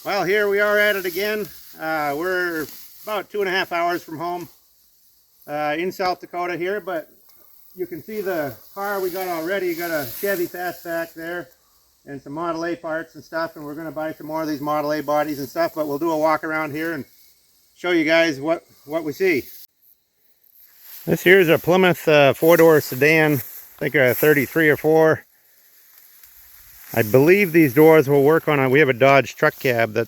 Well, here we are at it again. We're about 2.5 hours from home in South Dakota here, but you can see the car we got already. Got a Chevy Fastback there and some Model A parts and stuff, and we're going to buy some more of these Model A bodies and stuff, but we'll do a walk around here and show you guys what we see. This here is a Plymouth four-door sedan, I think a 33 or 4. I believe these doors will work on we have a Dodge truck cab that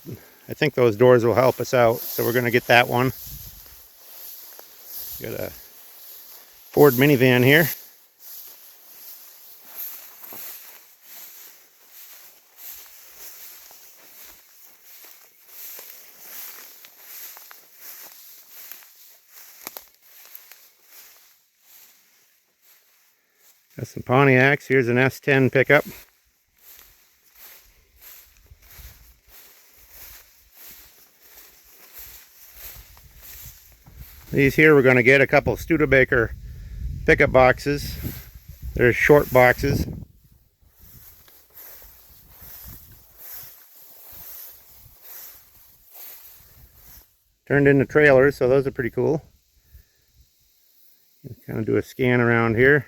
I think those doors will help us out, so we're going to get that one. Got a Ford minivan here. Got some Pontiacs. Here's an S10 pickup. These here we're going to get a couple Studebaker pickup boxes. They're short boxes. Turned into trailers, so those are pretty cool. Kind of do a scan around here.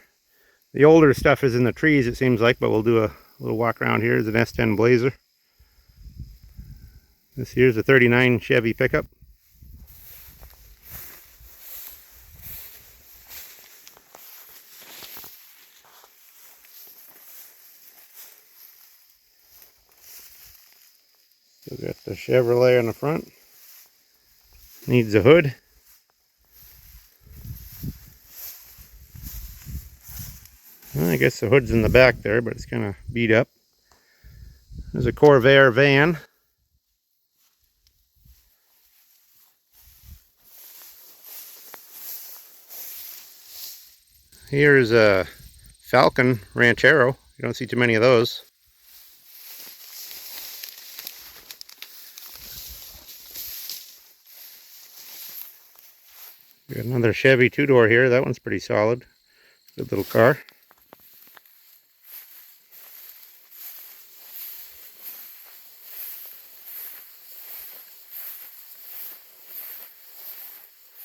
The older stuff is in the trees, it seems like, but we'll do a little walk around here. There's an S10 Blazer. This here's a 39 Chevy pickup. Still got the Chevrolet on the front. Needs a hood. Well, I guess the hood's in the back there, but it's kind of beat up. There's a Corvair van. Here's a Falcon Ranchero. You don't see too many of those. Got another Chevy two-door here. That one's pretty solid. Good little car.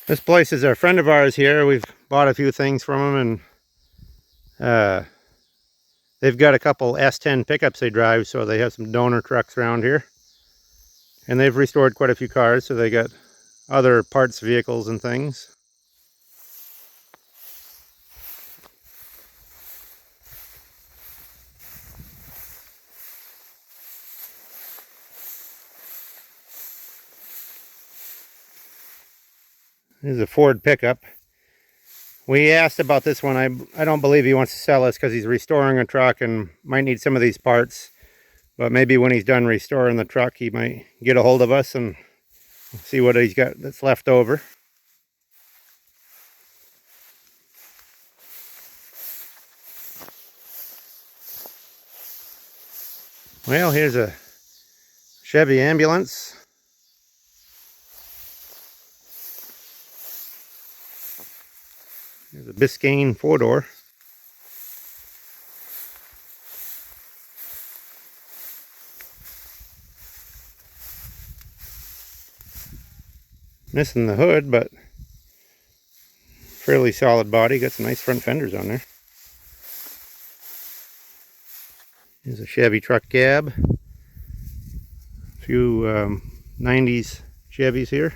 This place is a friend of ours here. We've bought a few things from them, and they've got a couple S10 pickups they drive, so they have some donor trucks around here. And they've restored quite a few cars, so they got other parts vehicles and things. This is a Ford pickup. We asked about this one. I don't believe he wants to sell us because he's restoring a truck and might need some of these parts. But maybe when he's done restoring the truck, he might get a hold of us and see what he's got that's left over. Well, here's a Chevy ambulance. Here's a Biscayne four-door. Missing the hood, but fairly solid body. Got some nice front fenders on there. Here's a Chevy truck cab. A few 90s Chevys here.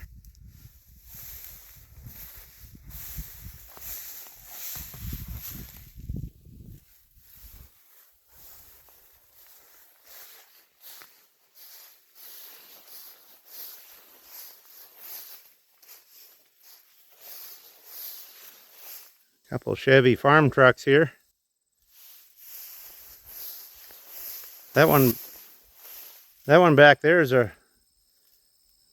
Couple Chevy farm trucks here. That one back there is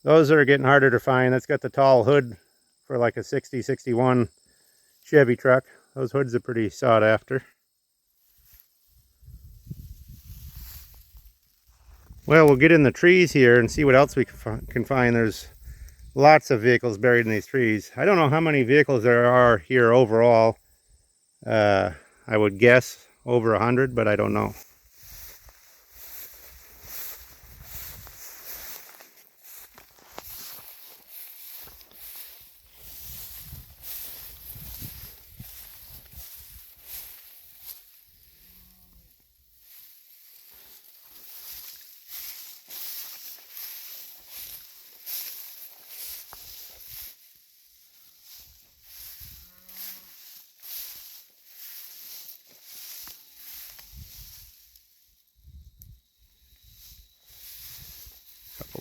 those are getting harder to find. That's got the tall hood for like a 60, 61 Chevy truck. Those hoods are pretty sought after. Well, we'll get in the trees here and see what else we can find. There's lots of vehicles buried in these trees. I don't know how many vehicles there are here overall. I would guess over 100, but I don't know.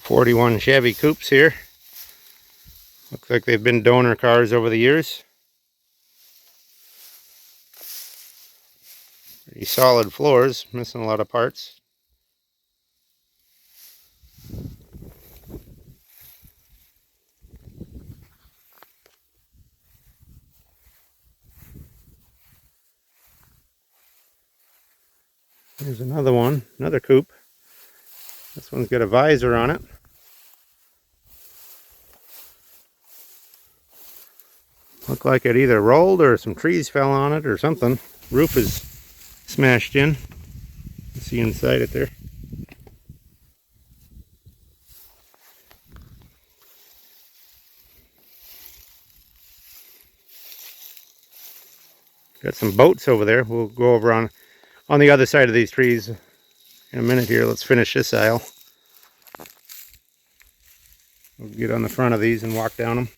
41 Chevy coupes here. Looks like they've been donor cars over the years. Pretty solid floors, missing a lot of parts. Here's another one, another coupe. This one's got a visor on it. Looked like it either rolled or some trees fell on it or something. Roof is smashed in. You see inside it there. Got some boats over there. We'll go over on the other side of these trees in a minute here. Let's finish this aisle. We'll get on the front of these and walk down them.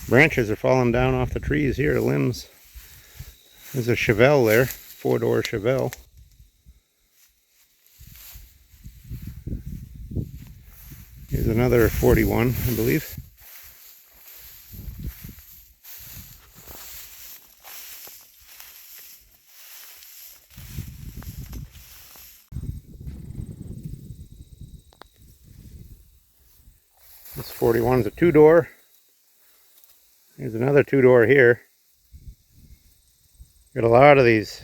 Branches are falling down off the trees here, limbs. There's a Chevelle there, 4-door Chevelle. Here's another 41, I believe. This 41 is a 2-door. Here's another 2-door here. Got a lot of these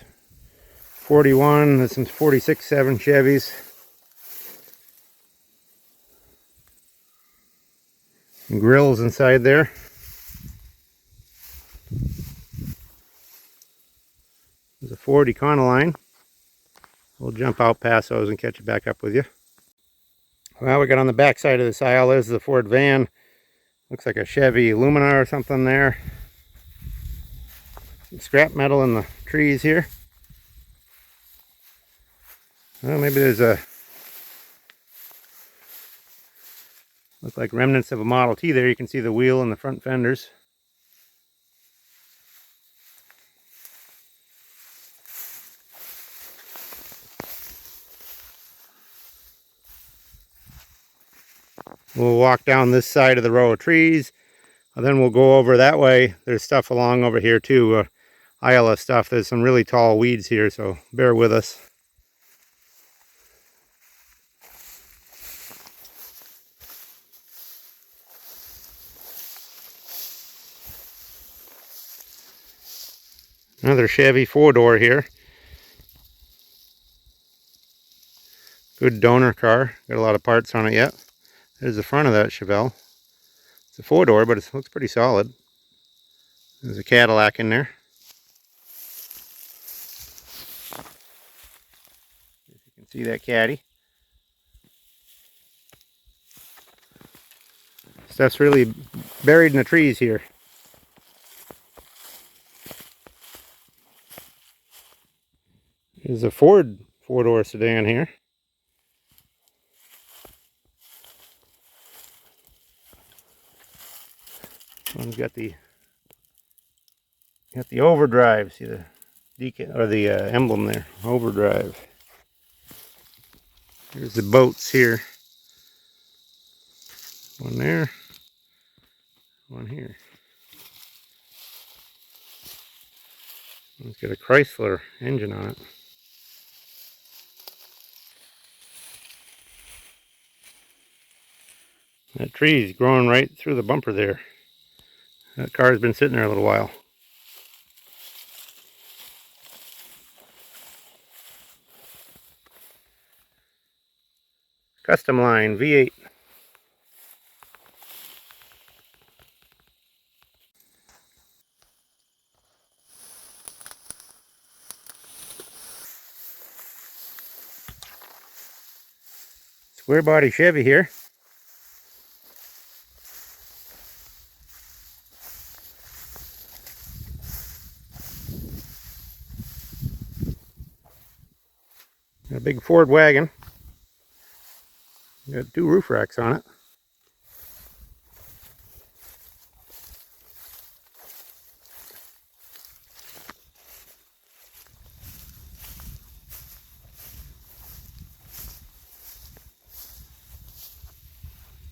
41, there's some 46-7 Chevys. And grills inside there. There's a Ford Econoline. We'll jump out past those and catch it back up with you. Well, we got on the back side of this aisle. There's the Ford van. Looks like a Chevy Lumina or something there. Some scrap metal in the trees here. Well, maybe there's a... look like remnants of a Model T there. You can see the wheel and the front fenders. We'll walk down this side of the row of trees, and then we'll go over that way. There's stuff along over here too, aisle of stuff. There's some really tall weeds here, so bear with us. Another Chevy 4-door here. Good donor car. Got a lot of parts on it yet. There's the front of that Chevelle. It's a 4-door, but it looks pretty solid. There's a Cadillac in there. If you can see that caddy. Stuff's really buried in the trees here. There's a Ford 4-door sedan here. One's got the overdrive. See the decal or the emblem there, overdrive. Here's the boats here. One there, one here. One's got a Chrysler engine on it. That tree's growing right through the bumper there. That car's been sitting there a little while. Custom line V8. Square body Chevy here. Got a big Ford wagon. Got 2 roof racks on it.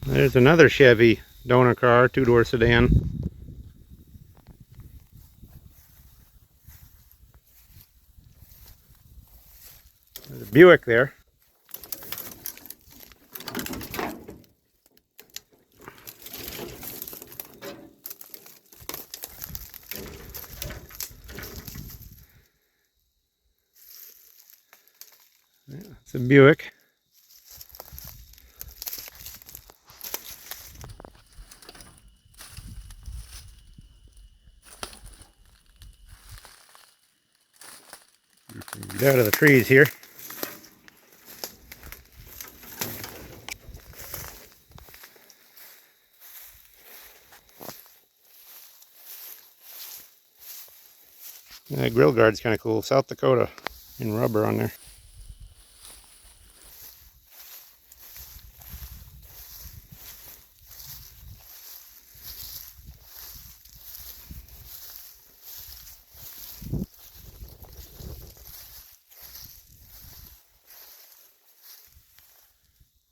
There's another Chevy donor car, 2-door sedan. There's a Buick there. Yeah, it's a Buick. Get out of the trees here. That grill guard's kind of cool. South Dakota in rubber on there.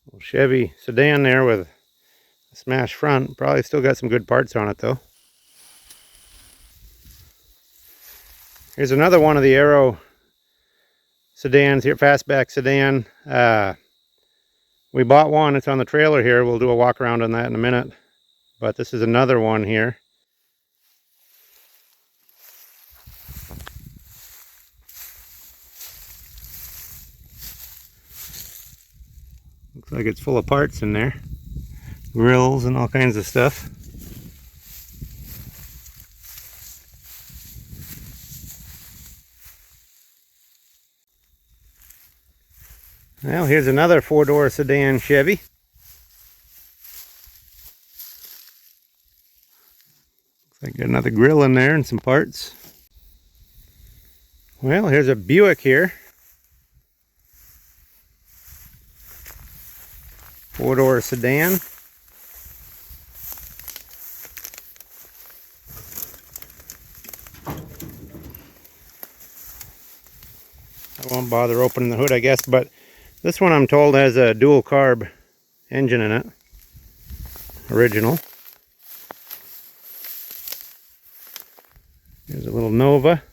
Little Chevy sedan there with a smashed front. Probably still got some good parts on it though. Here's another one of the Aero sedans here, fastback sedan. We bought one, it's on the trailer here. We'll do a walk around on that in a minute. But this is another one here. Looks like it's full of parts in there. Grills and all kinds of stuff. Well, here's another 4-door sedan Chevy. Looks like got another grill in there and some parts. Well, here's a Buick here. 4-door sedan. I won't bother opening the hood, I guess, but this one I'm told has a dual carb engine in it. Original. Here's a little Nova.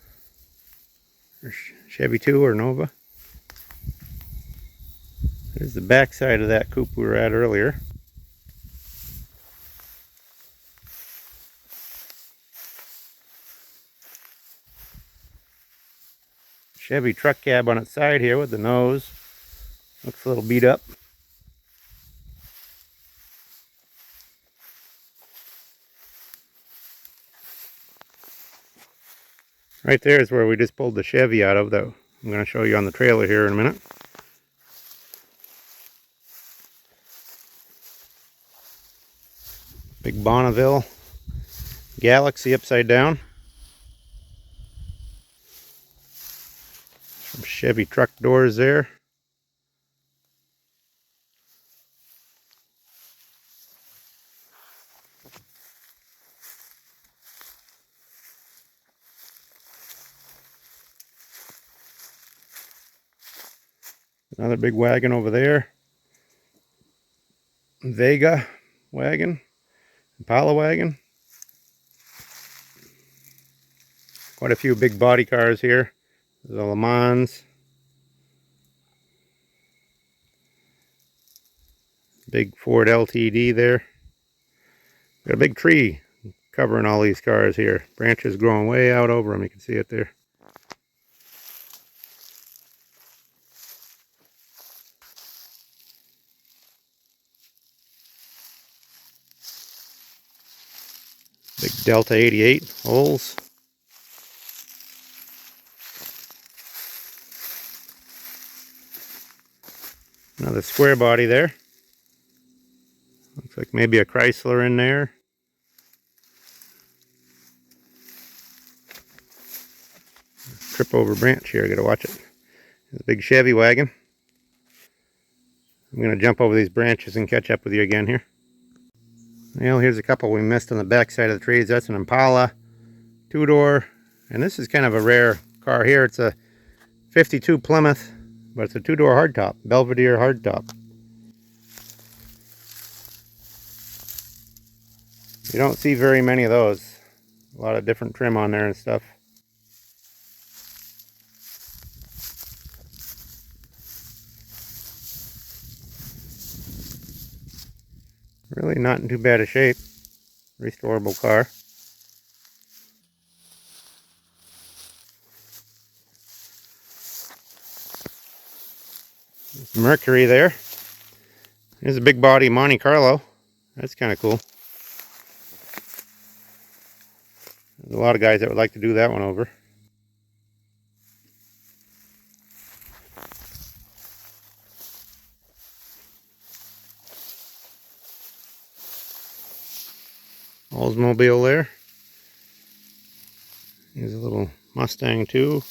Or Chevy 2 or Nova. There's the back side of that coupe we were at earlier. Chevy truck cab on its side here with the nose. Looks a little beat up. Right there is where we just pulled the Chevy out of, that I'm going to show you on the trailer here in a minute. Big Bonneville Galaxy upside down. Some Chevy truck doors there. Another big wagon over there. Vega wagon. Impala wagon. Quite a few big body cars here. The Le Mans. Big Ford LTD there. Got a big tree covering all these cars here. Branches growing way out over them. You can see it there. Big Delta 88 Olds. Another square body there. Looks like maybe a Chrysler in there. Trip over branch here, I gotta watch it. There's a big Chevy wagon. I'm going to jump over these branches and catch up with you again here. Well, here's a couple we missed on the back side of the trees. That's an Impala, two-door, and this is kind of a rare car here. It's a 52 Plymouth, but it's a two-door hardtop, Belvedere hardtop. You don't see very many of those. A lot of different trim on there and stuff. Really not in too bad a shape. Restorable car. Mercury there. Here's a big body Monte Carlo. That's kind of cool. There's a lot of guys that would like to do that one over. Oldsmobile there. Here's a little Mustang too.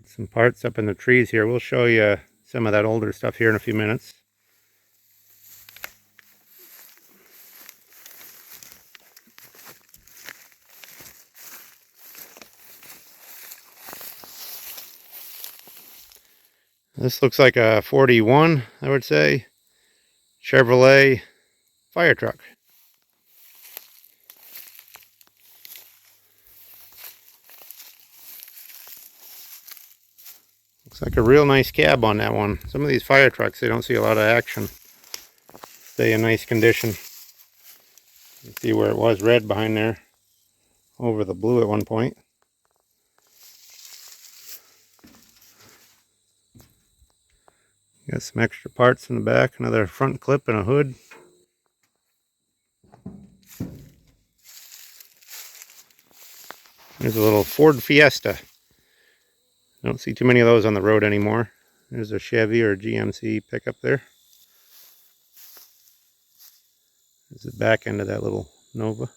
Some parts up in the trees here. We'll show you some of that older stuff here in a few minutes. This looks like a 41, I would say, Chevrolet fire truck. Looks like a real nice cab on that one. Some of these fire trucks, they don't see a lot of action. Stay in nice condition. You see where it was red behind there, over the blue at one point. Got some extra parts in the back, another front clip and a hood. There's a little Ford Fiesta. I don't see too many of those on the road anymore. There's a Chevy or a GMC pickup there. There's the back end of that little Nova.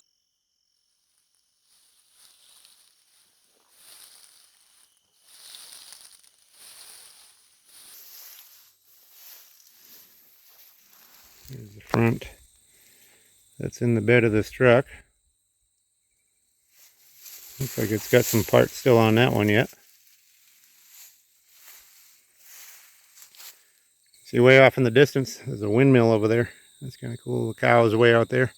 Here's the front. That's in the bed of this truck. Looks like it's got some parts still on that one yet. See way off in the distance, there's a windmill over there. That's kind of cool. The cows are way out there.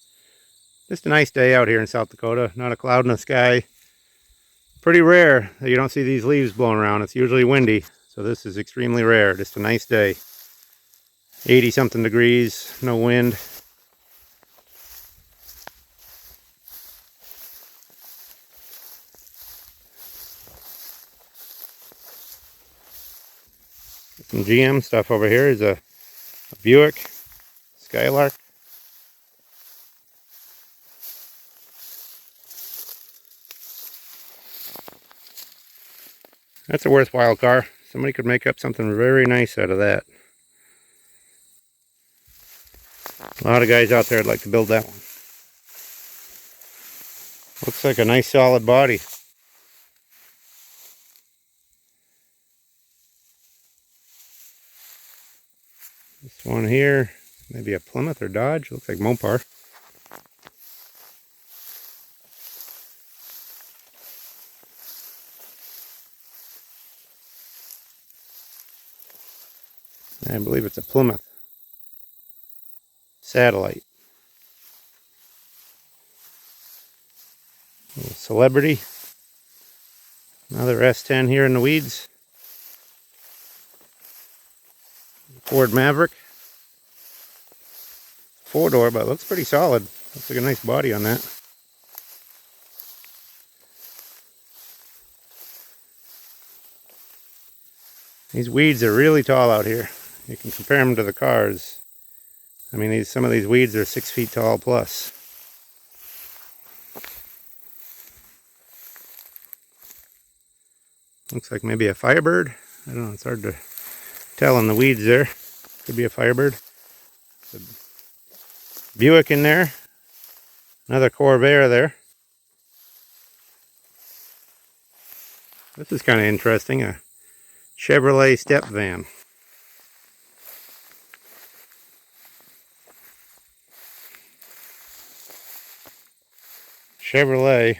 Just a nice day out here in South Dakota. Not a cloud in the sky. Pretty rare that you don't see these leaves blowing around. It's usually windy, so this is extremely rare. Just a nice day. 80 something degrees, no wind. Some GM stuff over here is a Buick Skylark. That's a worthwhile car. Somebody could make up something very nice out of that. A lot of guys out there would like to build that one. Looks like a nice solid body. This one here, maybe a Plymouth or Dodge. Looks like Mopar. I believe it's a Plymouth Satellite. A little Celebrity. Another S10 here in the weeds. Ford Maverick. Four-door, but looks pretty solid. Looks like a nice body on that. These weeds are really tall out here. You can compare them to the cars. I mean, some of these weeds are 6 feet tall plus. Looks like maybe a Firebird. I don't know, it's hard to tell in the weeds there. Could be a Firebird. A Buick in there. Another Corvair there. This is kind of interesting, a Chevrolet step van. Chevrolet,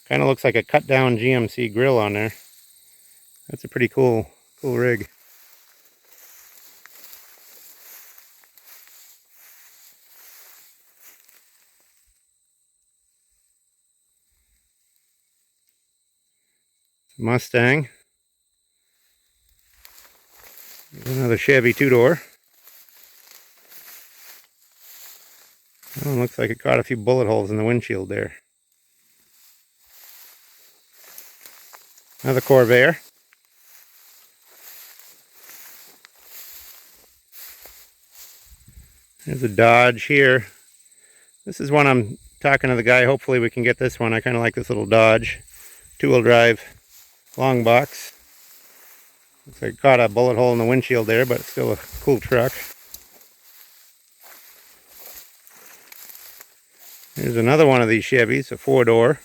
kind of looks like a cut down GMC grill on there. That's a pretty cool rig. Mustang. Another Chevy two-door. Oh, looks like it caught a few bullet holes in the windshield there. Another Corvair. There's a Dodge here. This is one I'm talking to the guy. Hopefully we can get this one. I kind of like this little Dodge. Two-wheel drive, long box. Looks like it caught a bullet hole in the windshield there, but it's still a cool truck. Here's another one of these Chevys, a four-door.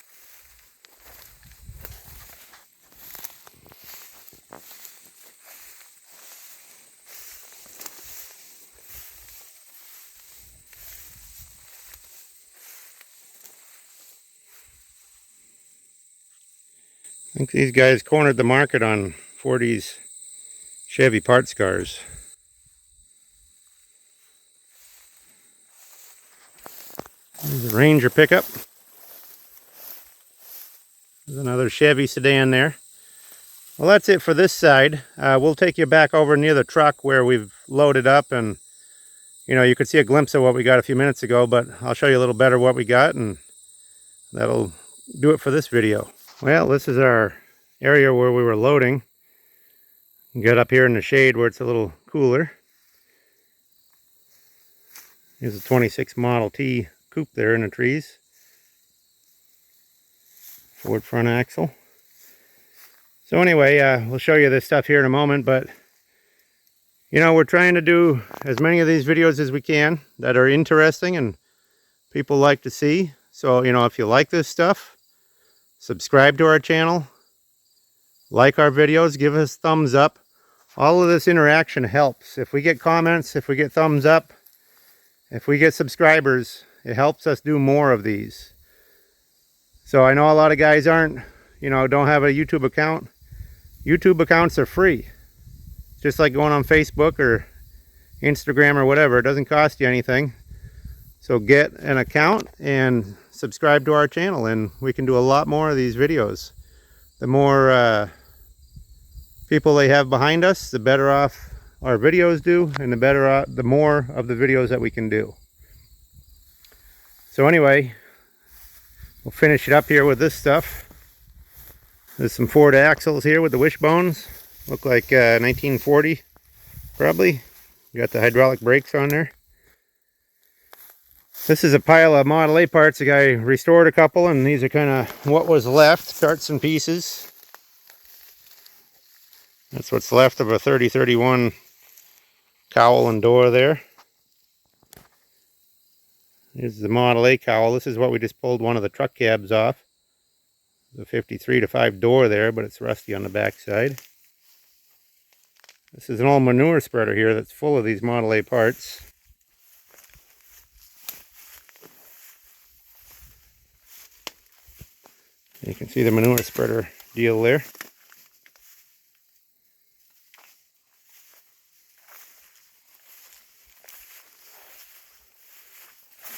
I think these guys cornered the market on 40s Chevy parts cars. There's a Ranger pickup. There's another Chevy sedan there. Well, that's it for this side. We'll take you back over near the truck where we've loaded up, and you could see a glimpse of what we got a few minutes ago, but I'll show you a little better what we got, and that'll do it for this video. Well, this is our area where we were loading. Get up here in the shade where it's a little cooler. Here's a 26 Model T coupe there in the trees. Ford front axle. So anyway, we'll show you this stuff here in a moment, but we're trying to do as many of these videos as we can that are interesting and people like to see. So, if you like this stuff, subscribe to our channel, like our videos, give us thumbs up. All of this interaction helps. If we get comments, if we get thumbs up, if we get subscribers, it helps us do more of these. So I know a lot of guys don't have a YouTube account. YouTube accounts are free. Just like going on Facebook or Instagram or whatever. It doesn't cost you anything. So get an account and subscribe to our channel, and we can do a lot more of these videos. The more people they have behind us, the better off our videos do, and the more of the videos that we can do. So anyway, we'll finish it up here with this stuff. There's some Ford axles here with the wishbones. Look like 1940 probably. You got the hydraulic brakes on there. This is a pile of Model A parts. The guy restored a couple, and these are kind of what was left, parts and pieces. That's what's left of a 3031 cowl and door there. Here's the Model A cowl. This is what we just pulled one of the truck cabs off. The 53 to 5 door there, but it's rusty on the back side. This is an old manure spreader here that's full of these Model A parts. You can see the manure spreader deal there.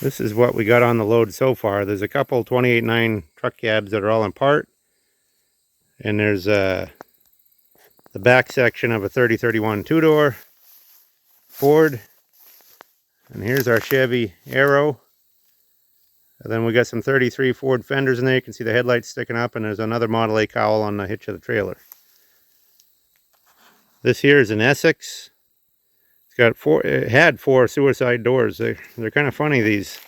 This is what we got on the load so far. There's a couple 28.9 truck cabs that are all in part. And there's the back section of a 3031 two-door Ford. And here's our Chevy Arrow. And then we got some 33 Ford fenders in there. You can see the headlights sticking up, and there's another Model A cowl on the hitch of the trailer. This here is an Essex. It had 4 suicide doors. They're kind of funny, these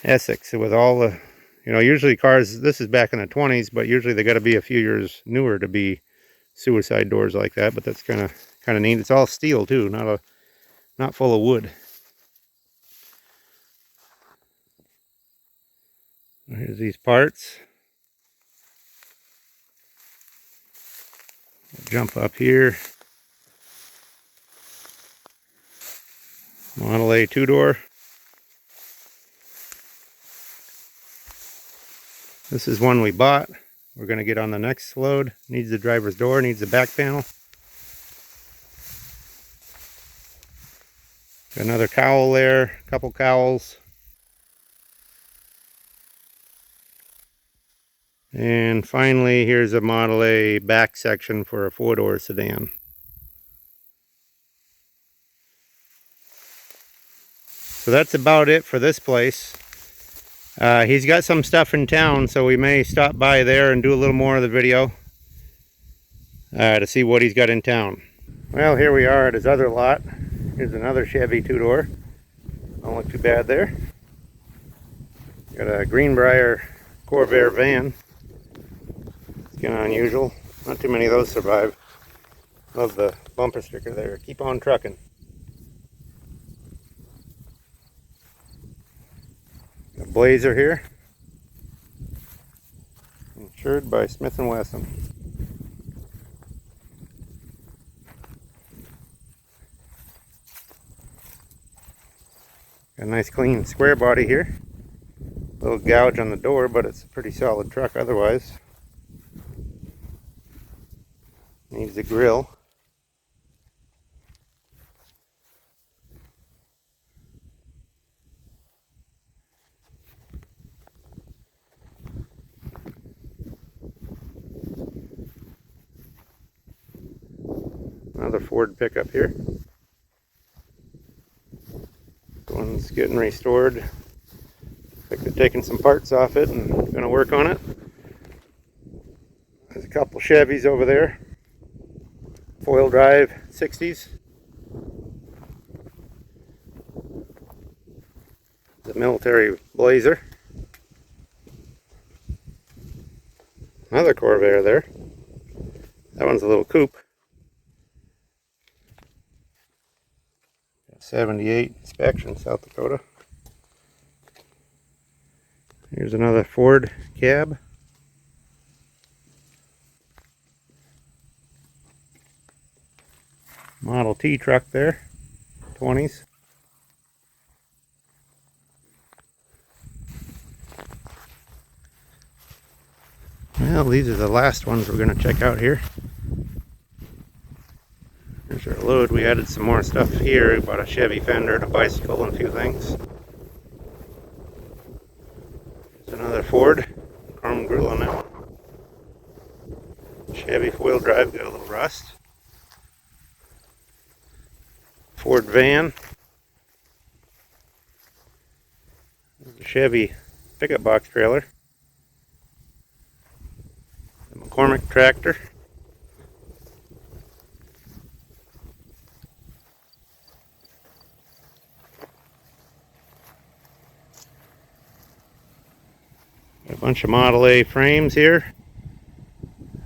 Essex, with all the, usually cars, this is back in the 20s, but usually they got to be a few years newer to be suicide doors like that. But that's kind of neat. It's all steel too, not full of wood. Here's these parts. Jump up here. Model A 2-door. This is one we bought. We're going to get on the next load. Needs the driver's door, needs the back panel. Got another cowl there, a couple cowls. And finally, here's a Model A back section for a 4-door sedan. So that's about it for this place. He's got some stuff in town, so we may stop by there and do a little more of the video to see what he's got in town. Well, here we are at his other lot. Here's another Chevy 2-door. Don't look too bad there. Got a Greenbrier Corvair van. It's kind of unusual. Not too many of those survive. Love the bumper sticker there. Keep on trucking. A Blazer here. Insured by Smith & Wesson. Got a nice clean square body here. Little gouge on the door, but it's a pretty solid truck otherwise. Needs a grill. Another Ford pickup here. This one's getting restored. Looks like they're taking some parts off it and going to work on it. There's a couple Chevys over there. Foil drive 60s. The military Blazer. Another Corvair there. That one's a little coupe. 78 inspection, South Dakota. Here's another Ford cab. Model T truck there, 20s. Well, these are the last ones we're going to check out here. Here's our load. We added some more stuff here. We bought a Chevy fender, a bicycle, and a few things. There's another Ford, chrome grill on that one. Chevy four-wheel drive, got a little rust. Ford van. There's a Chevy pickup box trailer. The McCormick tractor. A bunch of Model A frames here.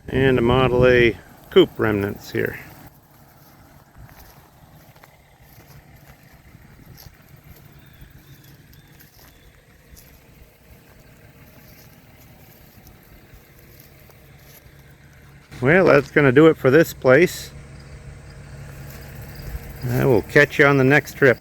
And a Model A coupe remnants here. Well, that's going to do it for this place. I will catch you on the next trip.